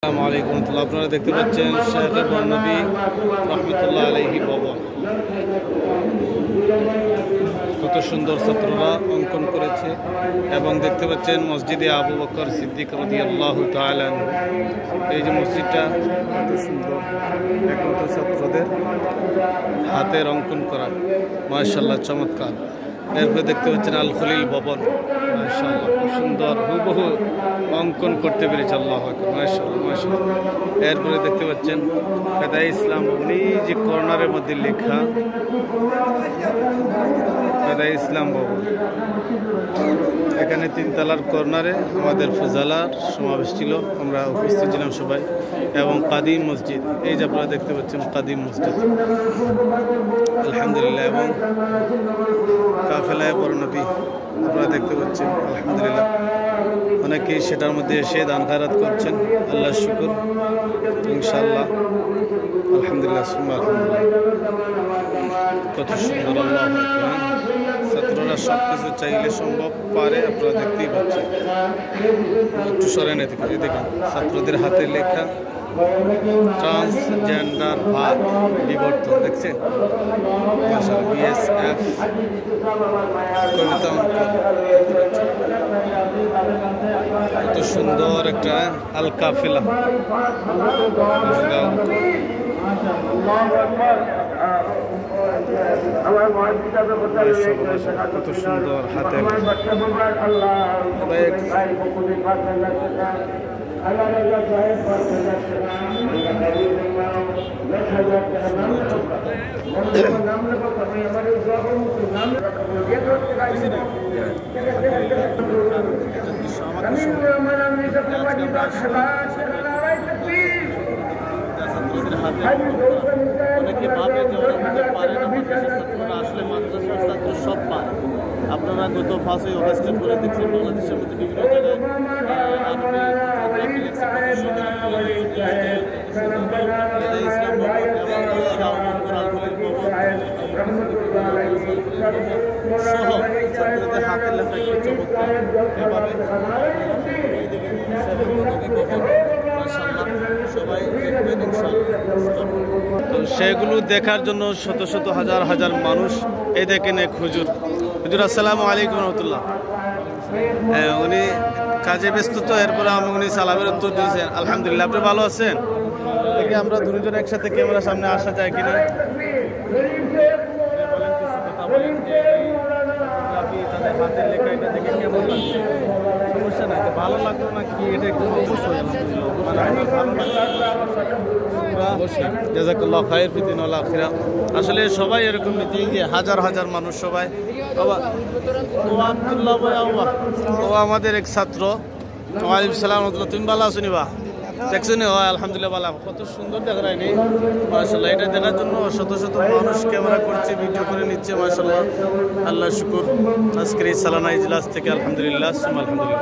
আসসালামু আলাইকুম ওয়া রাহমাতুল্লাহ। আপনারা দেখতে পাচ্ছেন শেখ বর্ণবী রহমতুল্লাহ আলাইহি ভবন। কত সুন্দর ছাত্ররা অঙ্কন করেছে এবং দেখতে পাচ্ছেন মসজিদে আবু বকর সিদ্দিক রাদিয়াল্লাহু তাআলা আনহু। এই যে মসজিদটা কত সুন্দর, একমাত্র ছাত্রদের হাতের অঙ্কন করা, মাশাআল্লাহ চমৎকার। এরপরে দেখতে পাচ্ছেন আল খলিল ভবন, মাশাআল্লাহ খুব সুন্দর হুবহু অঙ্কন করতে পেরেছে। আল্লাহু আকবার, মাশাআল্লাহ মাশাআল্লাহ। এরপরে দেখতে পাচ্ছেন ফেদাই ইসলাম ভবন, এই যে কর্নারের মধ্যে লেখা ফেদাই ইসলাম ভবন। এখানে তিনতলার কর্নারে আমাদের ফুজালার সমাবেশ ছিল, আমরা উপস্থিত ছিলাম সবাই। এবং কাদিম মসজিদ, এই যে আপনারা দেখতে পাচ্ছেন কাদিম মসজিদ, আলহামদুলিল্লাহ। এবং কাফেলায় বর্ণবী আপনারা দেখতে পাচ্ছেন, আলহামদুলিল্লাহ। অনেকেই সেটার মধ্যে এসে দান খায়রাত করছেন, আল্লাহ শুকর, ইনশাআল্লাহ, আলহামদুলিল্লাহ সুম্মা আলহামদুলিল্লাহ। কত সুন্দর, আল্লাহু আকবার। ছাত্ররা সব কিছু চাইলে সম্ভব পারে, আপনারা দেখতেই পাচ্ছেন। একটু সরেন এদিকে, দেখেন ছাত্রদের হাতে লেখা ট্রান্সজেন্ডার ভাত বিবর্তন, দেখছেন বিএসএফ কবিতা। কত সুন্দর একটা আল কাফেলা, কত সুন্দর হাতে অনেকে ভাবে যে ওরা মনে পারে না, মাদ্রাসার ছাত্ররা আসলে মাদ্রাসার ছাত্র সব পায়। আপনারা গত 5ই অগাস্টের পরে দেখছেন বাংলাদেশের মধ্যে বিভিন্ন জায়গায় ইসলাম ভবন সহ ছাত্রদের হাতের লেখা একটু চমৎকার। এভাবে সবাই দেখবেন ইনশাআল্লাহ। তো সেগুলো দেখার জন্য শত শত হাজার হাজার মানুষ এই দেখেন এক হুজুর। হুজুর আসসালামু আলাইকুম রহমতুল্লাহ। হ্যাঁ, উনি কাজে ব্যস্ত, তো এরপরে উনি সালামের উত্তর দিয়েছেন। আলহামদুলিল্লাহ, আপনি ভালো আছেন? দেখি আমরা দুজন একসাথে ক্যামেরার সামনে আসা যায় কিনা। তাদের হাতের লেখা এটা দেখে কেমন লাগছে? সমস্যা নাই, তো ভালো লাগলো না কি এটা একটু অবশ্যই জাযাকাল্লাহু খায়র ফি দুনিয়া ওয়াল আখিরাহ। আসলে সবাই এরকম নীতি, যে হাজার হাজার মানুষ সবাই। আব্দুল্লাহ ভাই, ও আমাদের এক ছাত্র। ওয়ালাইকুম সালাম রাহমাতুল্লাহ। তুমি ভালো আছো নিবা? দেখছো নি? হয় আলহামদুলিল্লাহ ভালো। কত সুন্দর দেখা যায়নি মাশাআল্লাহ। এটা দেখার জন্য শত শত মানুষ ক্যামেরা করছে, ভিডিও করে নিচ্ছে, মাশাআল্লাহ, আল্লাহ শুকুর। আজকের এই সালানা ইজলাস থেকে আলহামদুলিল্লাহ সুম্মা আলহামদুলিল্লাহ।